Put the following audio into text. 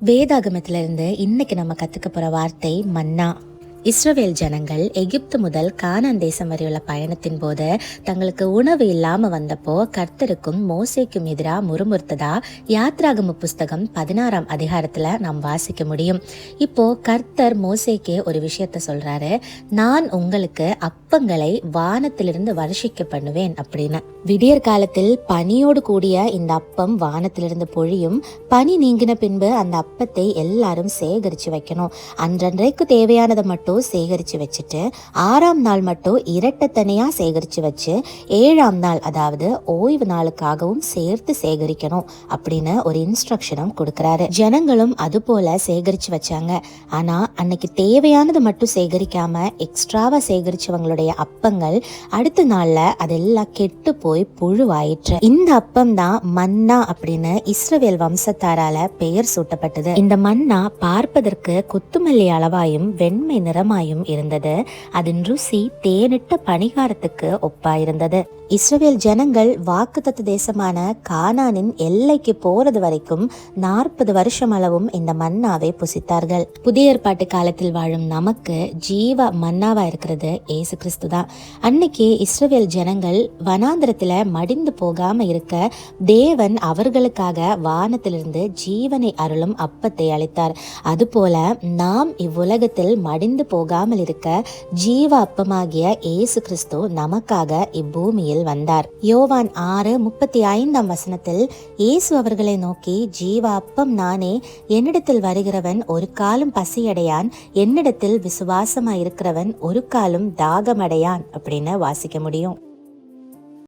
வேதாகமத்திலிருந்து இன்னைக்கு நம்ம கத்துக்க போற வார்த்தை மன்னா. இஸ்ரவேல் ஜனங்கள் எகிப்து முதல் கானான் தேசம் வரையுள்ள பயணத்தின் போது தங்களுக்கு உணவு இல்லாம வந்தப்போ கர்த்தருக்கும் மோசேக்கும் எதிராக முறுமுறுத்ததா யாத்ராகம புஸ்தகம் 16ஆம் அதிகாரத்துல நாம் வாசிக்க முடியும். இப்போ கர்த்தர் மோசேக்கே ஒரு விஷயத்த சொல்றாரு, நான் உங்களுக்கு அப்பங்களை வானத்திலிருந்து வருஷிக்க பண்ணுவேன் அப்படின்னு. விடியற் காலத்தில் பனியோடு கூடிய இந்த அப்பம் வானத்திலிருந்து பொழியும். பனி நீங்கின பின்பு அந்த அப்பத்தை எல்லாரும் சேகரிச்சு வைக்கணும். அன்றன்றைக்கு தேவையானதை மட்டும் சேகரிச்சு வச்சுட்டு 6ஆம் நாள் மட்டும் இரட்டத்தனையா சேகரிச்சு வச்சு 7ஆம் நாள் அதாவது ஓய்வு நாளுக்காகவும் சேர்த்து சேகரிக்கணும் அப்படின்னு ஒரு இன்ஸ்ட்ரக்ஷனும் கொடுக்கறாரு. ஜனங்களும் அது போல சேகரிச்சு வச்சாங்க. ஆனா அன்னைக்கு தேவையானது மட்டும் சேகரிக்காம எக்ஸ்ட்ராவா சேகரிச்சவங்களுடைய அப்பங்கள் அடுத்த நாள்ல அதெல்லாம் கெட்டு போய் புழுவாயிற்று. இந்த அப்பம் தான் மன்னா அப்படின்னு இஸ்ரவேல் வம்சத்தாரால பெயர் சூட்டப்பட்டது. இந்த மன்னா பார்ப்பதற்கு கொத்துமல்லி அளவாயும் வெண்மை நிறமாயும் இருந்தது. அதன் ருசி தேனிட்ட பணிகாரத்துக்கு ஒப்பாயிருந்தது. இஸ்ரவேல் ஜனங்கள் வாக்குத்தத்த தேசமான கானானின் எல்லைக்கு போறது வரைக்கும் 40 வருஷம் அளவும் இந்த மன்னாவை புசித்தார்கள். புதிய ஏற்பாட்டு காலத்தில் வாழும் நமக்கு ஜீவ மன்னாவா இருக்கிறது ஏசு கிறிஸ்து தான். அன்னைக்கு இஸ்ரவேல் ஜனங்கள் வனாந்திரத்துல மடிந்து போகாம இருக்க தேவன் அவர்களுக்காக வானத்திலிருந்து ஜீவனை அருளும் அப்பத்தை அளித்தார். அதுபோல நாம் இவ்வுலகத்தில் மடிந்து போகாமல் இருக்க ஜீவ அப்பமாகிய ஏசு கிறிஸ்து நமக்காக இப்பூமியில் வந்தார். யோவான் 6:35 இயேசு அவர்களை நோக்கி, ஜீவ அப்பம் நானே, என்னிடத்தில் வருகிறவன் ஒரு காலம் பசியடையான், என்னிடத்தில் விசுவாசமாயிருக்கிறவன் ஒரு காலம் தாகமடையான் அப்படின்னு வாசிக்க முடியும்.